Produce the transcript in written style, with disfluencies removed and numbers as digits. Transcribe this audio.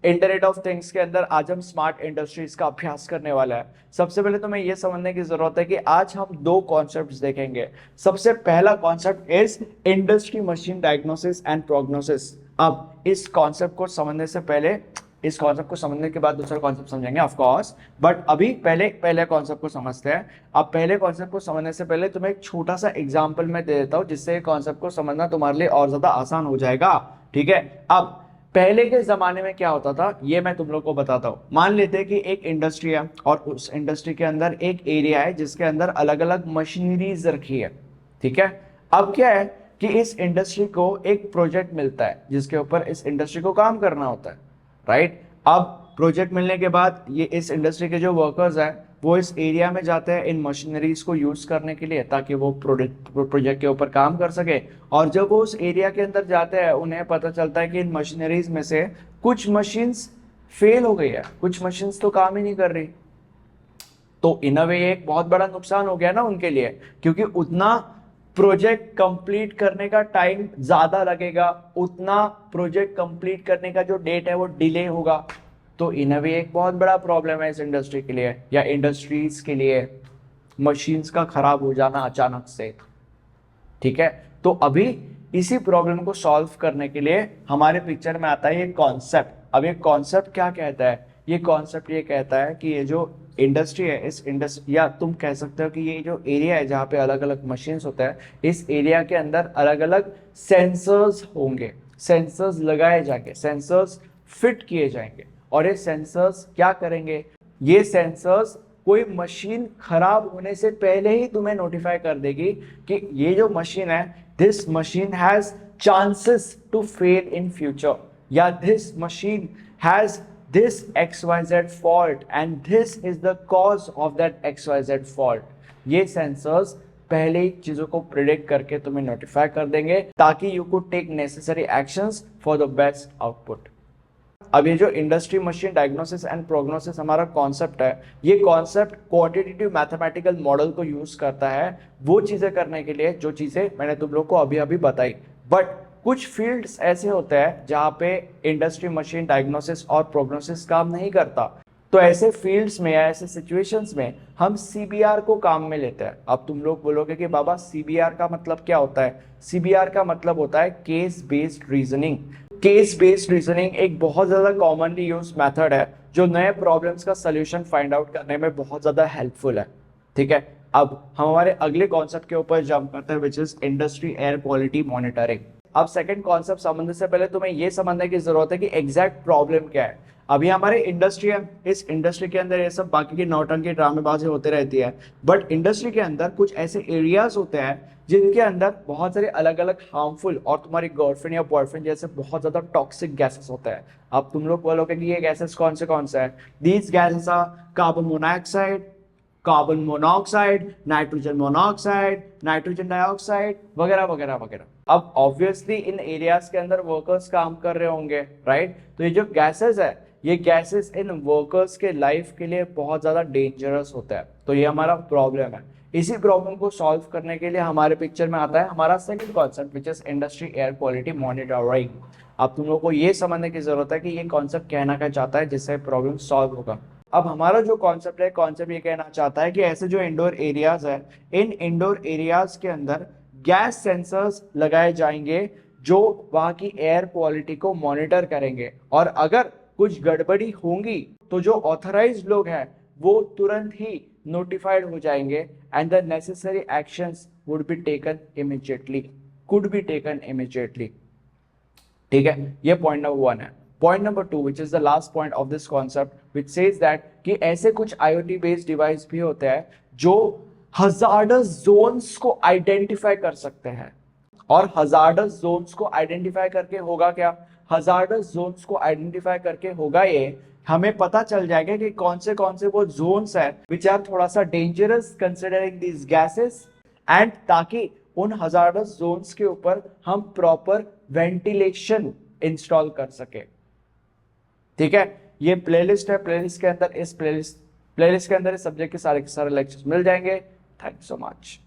Internet of things के अंदर आज हम स्मार्ट इंडस्ट्रीज का अभ्यास करने वाला है। सबसे पहले तो मैं ये समझने की जरूरत है कि आज हम दो कॉन्सेप्ट्स देखेंगे। सबसे पहला concept is industry machine diagnosis and prognosis. अब इस कॉन्सेप्ट को समझने के बाद दूसरा कॉन्सेप्ट समझेंगे ऑफ कोर्स, बट अभी पहले कॉन्सेप्ट को समझते हैं। अब पहले कॉन्सेप्ट को समझने से पहले तुम्हें एक छोटा सा एग्जांपल मैं दे देता हूं, जिससे कॉन्सेप्ट को समझना तुम्हारे लिए और ज्यादा आसान हो जाएगा। ठीक है, अब पहले के जमाने में क्या होता था ये मैं तुम लोग को बताता हूँ। मान लेते हैं कि एक इंडस्ट्री है और उस इंडस्ट्री के अंदर एक एरिया है जिसके अंदर अलग अलग मशीनरीज रखी है। ठीक है, अब क्या है कि इस इंडस्ट्री को एक प्रोजेक्ट मिलता है जिसके ऊपर इस इंडस्ट्री को काम करना होता है। राइट, अब प्रोजेक्ट मिलने के बाद ये इस इंडस्ट्री के जो वर्कर्स हैं वो इस एरिया में जाते हैं इन मशीनरीज को यूज करने के लिए, ताकि वो प्रोजेक्ट के ऊपर काम कर सके। और जब वो उस एरिया के अंदर जाते हैं उन्हें पता चलता है कि इन मशीनरीज में से कुछ मशीन्स फेल हो गई है, कुछ मशीन्स तो काम ही नहीं कर रही। तो इन अ वे एक बहुत बड़ा नुकसान हो गया ना उनके लिए, क्योंकि उतना प्रोजेक्ट कंप्लीट करने का टाइम ज्यादा लगेगा, उतना प्रोजेक्ट कंप्लीट करने का जो डेट है वो डिले होगा। तो इन अ वे एक बहुत बड़ा प्रॉब्लम है इस इंडस्ट्री के लिए या इंडस्ट्रीज के लिए, मशीन्स का खराब हो जाना अचानक से। ठीक है, तो अभी इसी प्रॉब्लम को सॉल्व करने के लिए हमारे पिक्चर में आता है ये कॉन्सेप्ट। अब ये कॉन्सेप्ट क्या कहता है? ये कॉन्सेप्ट ये कहता है कि ये जो इंडस्ट्री है, इस इंडस्ट्री या तुम कह सकते हो कि ये जो एरिया है जहाँ पे अलग अलग मशीन्स होते हैं, इस एरिया के अंदर अलग अलग सेंसर्स होंगे, सेंसर्स लगाए जाएंगे, सेंसर्स फिट किए जाएंगे। और ये सेंसर्स क्या करेंगे? ये सेंसर्स कोई मशीन खराब होने से पहले ही तुम्हें नोटिफाई कर देगी कि ये जो मशीन है, this machine has chances to fail in future, या this machine has this XYZ fault and this is the cause of that XYZ fault। ये सेंसर्स पहले ही चीजों को प्रिडिक्ट करके तुम्हें नोटिफाई कर देंगे ताकि you could take necessary actions for the best output. अब ये जो industry machine diagnosis and prognosis हमारा कॉन्सेप्ट है, ये कॉन्सेप्ट क्वांटिटेटिव मैथमेटिकल मॉडल को यूज करता है वो चीजें करने के लिए जो चीजें मैंने तुम लोग को अभी अभी बताई। बट कुछ फील्ड्स ऐसे होते हैं जहां पे इंडस्ट्री मशीन डायग्नोसिस और प्रोग्नोसिस काम नहीं करता। तो ऐसे फील्ड्स में या ऐसे सिचुएशंस में हम सीबीआर को काम में लेते हैं। अब तुम लोग बोलोगे कि बाबा सीबीआर का मतलब क्या होता है? सीबीआर का मतलब होता है case based reasoning. Case based reasoning एक बहुत ज्यादा कॉमनली यूज मेथड है जो नए प्रॉब्लम्स का सोल्यूशन फाइंड आउट करने में बहुत ज्यादा हेल्पफुल है। ठीक है, अब हम हमारे अगले कॉन्सेप्ट के ऊपर जंप करते हैं which is industry air quality monitoring. अब सेकंड कॉन्सेप्ट समझने से पहले तुम्हें यह समझने की जरूरत है कि एग्जैक्ट प्रॉब्लम क्या है। अभी हमारे इंडस्ट्री है, इस इंडस्ट्री के अंदर ये सब बाकी की नौटंकी ड्रामेबाजी होते रहती है, बट इंडस्ट्री के अंदर कुछ ऐसे एरियाज होते हैं जिनके अंदर बहुत सारे अलग अलग हार्मफुल और तुम्हारी गर्लफ्रेंड या बॉयफ्रेंड जैसे बहुत ज्यादा टॉक्सिक गैसेस होते हैं। अब तुम लोग बोलोगे कि ये गैसेस कौन से है? These gases are carbon monoxide, carbon monoxide, nitrogen monoxide, nitrogen dioxide वगैरह वगैरह वगैरह। अब ऑब्वियसली इन एरियाज के अंदर वर्कर्स काम कर रहे होंगे, राइट? तो ये जो गैसेस है, ये गैसेस इन वर्कर्स के लाइफ के लिए बहुत ज्यादा डेंजरस होता है। तो ये हमारा प्रॉब्लम है। इसी प्रॉब्लम को सॉल्व करने के लिए हमारे पिक्चर में आता है हमारा second concept which is industry air quality monitoring. अब तुम लोग को ये समझने की जरूरत है कि ये कॉन्सेप्ट कहना क्या चाहता है जिससे प्रॉब्लम सॉल्व होगा। अब हमारा जो कॉन्सेप्ट है, कॉन्सेप्ट ये कहना चाहता है कि ऐसे जो इंडोर एरियाज है, इन इंडोर एरियाज के अंदर गैस सेंसर्स लगाए जाएंगे जो वहां की एयर क्वालिटी को मॉनिटर करेंगे, और अगर कुछ गड़बड़ी होंगी तो जो ऑथराइज्ड लोग हैं वो तुरंत ही नोटिफाइड हो जाएंगे and the necessary actions would be taken immediately, could be taken immediately. ठीक है, ये पॉइंट नंबर 1 है। Point number 2 which is the last point of this concept which says that कि ऐसे कुछ IoT बेस्ड डिवाइस भी होते हैं जो हजार्डस जोन्स को आइडेंटिफाई कर सकते हैं। और हजार्डस जोन्स को आइडेंटिफाई करके होगा क्या? हजार्डस जोन्स को आइडेंटिफाई करके होगा ये, हमें पता चल जाएगा कि कौन से वो जोन्स हैं विच आर थोड़ा सा dangerous considering these gases, and ताकि उन हजार्डस जोन्स के ऊपर हम प्रॉपर वेंटिलेशन इंस्टॉल कर सके। ठीक है, ये प्लेलिस्ट है, प्लेलिस्ट के अंदर इस सब्जेक्ट के सारे लेक्चर्स मिल जाएंगे। Thank you so much.